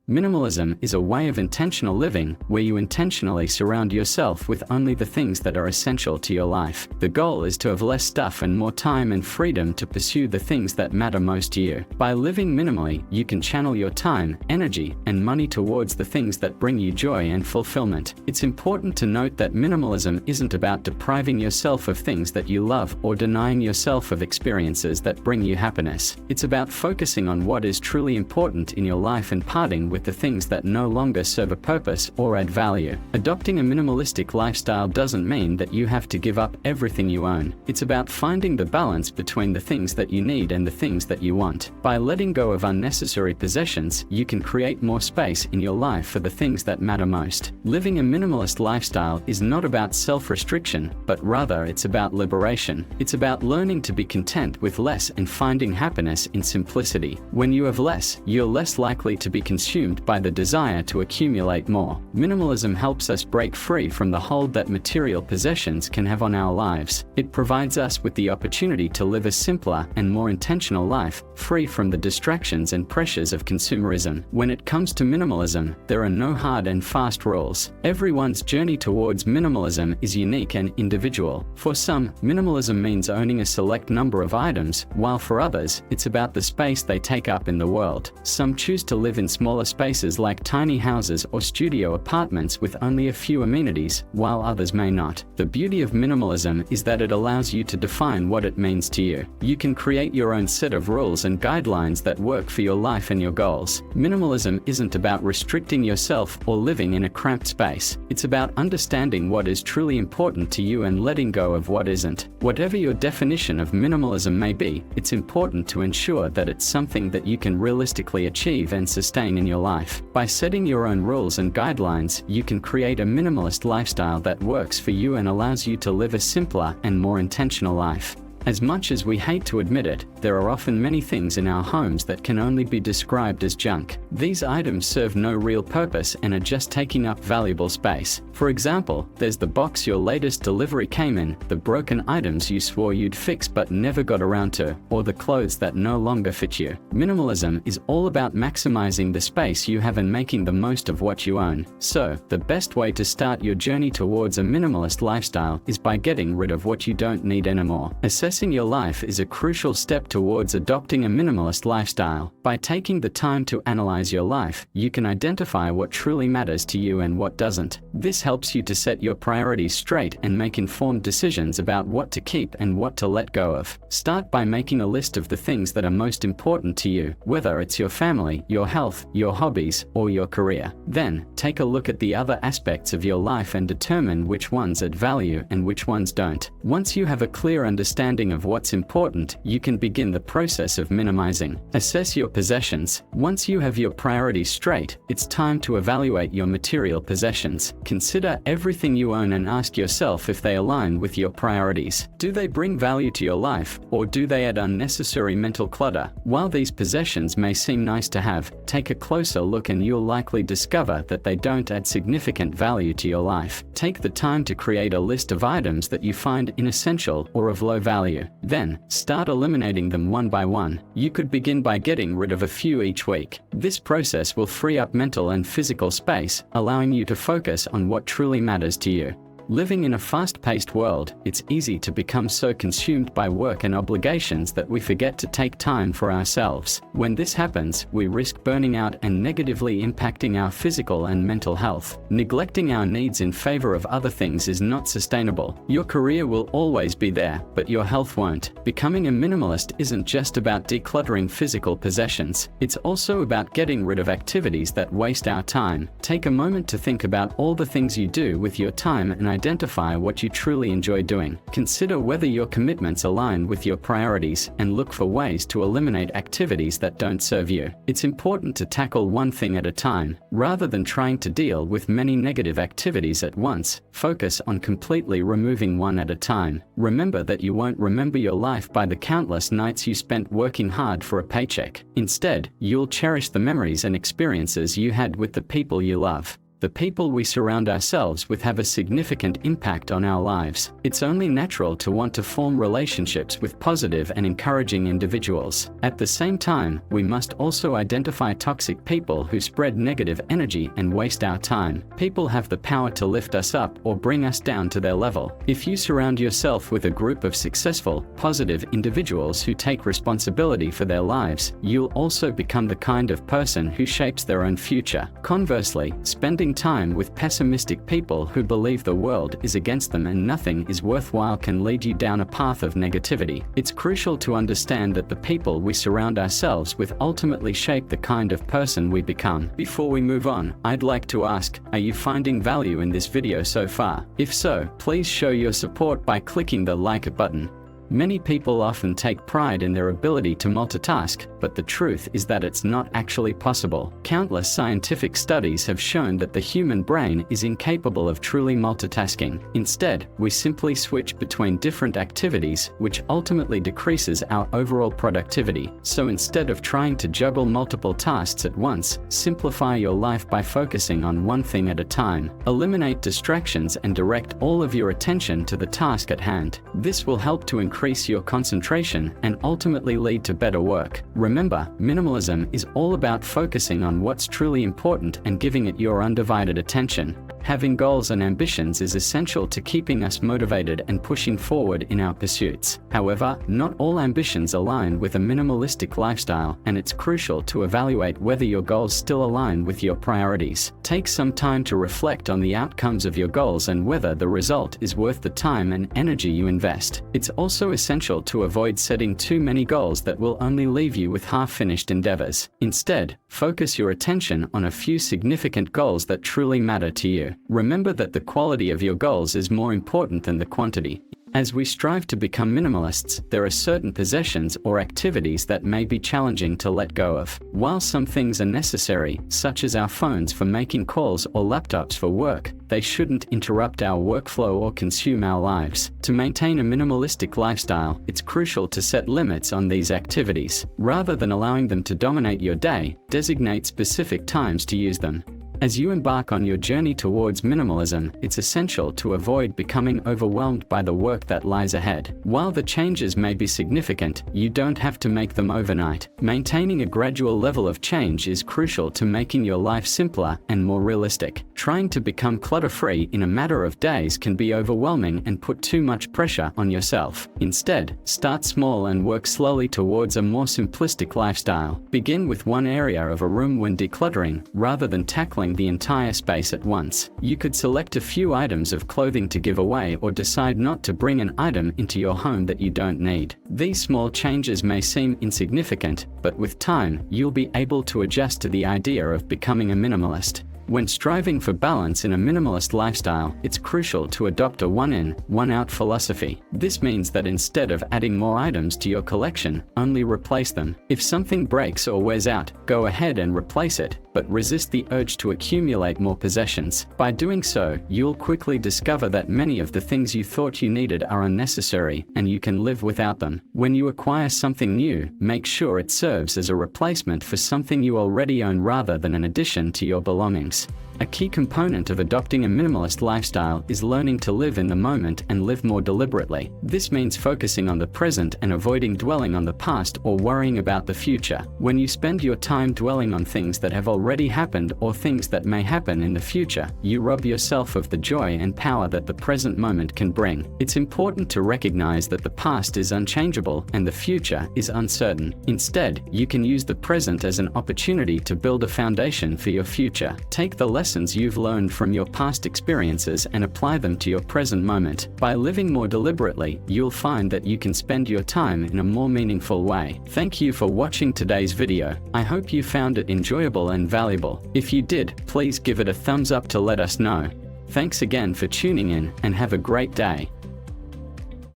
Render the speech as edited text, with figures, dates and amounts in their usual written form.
Minimalism is a way of intentional living where you intentionally surround yourself with only the things that are essential to your life. The goal is to have less stuff and more time and freedom to pursue the things that matter most to you. By living minimally, you can channel your time, energy, and money towards the things that bring you joy and fulfillment. It's important to note that minimalism isn't about depriving yourself of things that you love or denying yourself of experiences that bring you happiness. It's about focusing on what is truly important in your life and parting with the things that no longer serve a purpose or add value. Adopting a minimalistic lifestyle doesn't mean that you have to give up everything you own. It's about finding the balance between the things that you need and the things that you want. By letting go of unnecessary possessions, you can create more space in your life for the things that matter most. Living a minimalist lifestyle is not about self-restriction, but rather it's about liberation. It's about learning to be content with less and finding happiness in simplicity. When you have less, you're less likely to be consumed by the desire to accumulate more. Minimalism helps us break free from the hold that material possessions can have on our lives. It provides us with the opportunity to live a simpler and more intentional life, free from the distractions and pressures of consumerism. When it comes to minimalism, there are no hard and fast rules. Everyone's journey towards minimalism is unique and individual. For some, minimalism means owning a select number of items, while for others, it's about the space they take up in the world. Some choose to live in smaller spaces like tiny houses or studio apartments with only a few amenities, while others may not. The beauty of minimalism is that it allows you to define what it means to you. You can create your own set of rules and guidelines that work for your life and your goals. Minimalism isn't about restricting yourself or living in a cramped space. It's about understanding what is truly important to you and letting go of what isn't. Whatever your definition of minimalism may be, it's important to ensure that it's something that you can realistically achieve and sustain in your life. By setting your own rules and guidelines, you can create a minimalist lifestyle that works for you and allows you to live a simpler and more intentional life. As much as we hate to admit it, there are often many things in our homes that can only be described as junk. These items serve no real purpose and are just taking up valuable space. For example, there's the box your latest delivery came in, the broken items you swore you'd fix but never got around to, or the clothes that no longer fit you. Minimalism is all about maximizing the space you have and making the most of what you own. So, the best way to start your journey towards a minimalist lifestyle is by getting rid of what you don't need anymore. Assessing your life is a crucial step towards adopting a minimalist lifestyle. By taking the time to analyze your life, you can identify what truly matters to you and what doesn't. This helps you to set your priorities straight and make informed decisions about what to keep and what to let go of. Start by making a list of the things that are most important to you, whether it's your family, your health, your hobbies, or your career. Then, take a look at the other aspects of your life and determine which ones add value and which ones don't. Once you have a clear understanding of what's important, you can begin the process of minimizing. Assess your possessions. Once you have your priorities straight, it's time to evaluate your material possessions. Consider everything you own and ask yourself if they align with your priorities. Do they bring value to your life, or do they add unnecessary mental clutter? While these possessions may seem nice to have, take a closer look and you'll likely discover that they don't add significant value to your life. Take the time to create a list of items that you find inessential or of low value. Then, start eliminating them one by one. You could begin by getting rid of a few each week. This process will free up mental and physical space, allowing you to focus on what truly matters to you. Living in a fast-paced world, it's easy to become so consumed by work and obligations that we forget to take time for ourselves. When this happens, we risk burning out and negatively impacting our physical and mental health. Neglecting our needs in favor of other things is not sustainable. Your career will always be there, but your health won't. Becoming a minimalist isn't just about decluttering physical possessions. It's also about getting rid of activities that waste our time. Take a moment to think about all the things you do with your time and identify what you truly enjoy doing. Consider whether your commitments align with your priorities and look for ways to eliminate activities that don't serve you. It's important to tackle one thing at a time. Rather than trying to deal with many negative activities at once, focus on completely removing one at a time. Remember that you won't remember your life by the countless nights you spent working hard for a paycheck. Instead, you'll cherish the memories and experiences you had with the people you love. The people we surround ourselves with have a significant impact on our lives. It's only natural to want to form relationships with positive and encouraging individuals. At the same time, we must also identify toxic people who spread negative energy and waste our time. People have the power to lift us up or bring us down to their level. If you surround yourself with a group of successful, positive individuals who take responsibility for their lives, you'll also become the kind of person who shapes their own future. Conversely, spending time with pessimistic people who believe the world is against them and nothing is worthwhile can lead you down a path of negativity. It's crucial to understand that the people we surround ourselves with ultimately shape the kind of person we become. Before we move on, I'd like to ask, are you finding value in this video so far? If so, please show your support by clicking the like button. Many people often take pride in their ability to multitask, but the truth is that it's not actually possible. Countless scientific studies have shown that the human brain is incapable of truly multitasking. Instead, we simply switch between different activities, which ultimately decreases our overall productivity. So instead of trying to juggle multiple tasks at once, simplify your life by focusing on one thing at a time. Eliminate distractions and direct all of your attention to the task at hand. This will help to increase your concentration and ultimately lead to better work. Remember, minimalism is all about focusing on what's truly important and giving it your undivided attention. Having goals and ambitions is essential to keeping us motivated and pushing forward in our pursuits. However, not all ambitions align with a minimalistic lifestyle, and it's crucial to evaluate whether your goals still align with your priorities. Take some time to reflect on the outcomes of your goals and whether the result is worth the time and energy you invest. It's also essential to avoid setting too many goals that will only leave you with half-finished endeavors. Instead, focus your attention on a few significant goals that truly matter to you. Remember that the quality of your goals is more important than the quantity. As we strive to become minimalists, there are certain possessions or activities that may be challenging to let go of. While some things are necessary, such as our phones for making calls or laptops for work, they shouldn't interrupt our workflow or consume our lives. To maintain a minimalistic lifestyle, it's crucial to set limits on these activities. Rather than allowing them to dominate your day, designate specific times to use them. As you embark on your journey towards minimalism, it's essential to avoid becoming overwhelmed by the work that lies ahead. While the changes may be significant, you don't have to make them overnight. Maintaining a gradual level of change is crucial to making your life simpler and more realistic. Trying to become clutter-free in a matter of days can be overwhelming and put too much pressure on yourself. Instead, start small and work slowly towards a more simplistic lifestyle. Begin with one area of a room when decluttering, rather than tackling the entire space at once. You could select a few items of clothing to give away or decide not to bring an item into your home that you don't need. These small changes may seem insignificant, but with time, you'll be able to adjust to the idea of becoming a minimalist. When striving for balance in a minimalist lifestyle, it's crucial to adopt a one-in, one-out philosophy. This means that instead of adding more items to your collection, only replace them. If something breaks or wears out, go ahead and replace it, but resist the urge to accumulate more possessions. By doing so, you'll quickly discover that many of the things you thought you needed are unnecessary, and you can live without them. When you acquire something new, make sure it serves as a replacement for something you already own rather than an addition to your belongings. A key component of adopting a minimalist lifestyle is learning to live in the moment and live more deliberately. This means focusing on the present and avoiding dwelling on the past or worrying about the future. When you spend your time dwelling on things that have already happened or things that may happen in the future, you rob yourself of the joy and power that the present moment can bring. It's important to recognize that the past is unchangeable and the future is uncertain. Instead, you can use the present as an opportunity to build a foundation for your future. Take the lessons you've learned from your past experiences and apply them to your present moment. By living more deliberately, you'll find that you can spend your time in a more meaningful way. Thank you for watching today's video. I hope you found it enjoyable and valuable. If you did, please give it a thumbs up to let us know. Thanks again for tuning in and have a great day.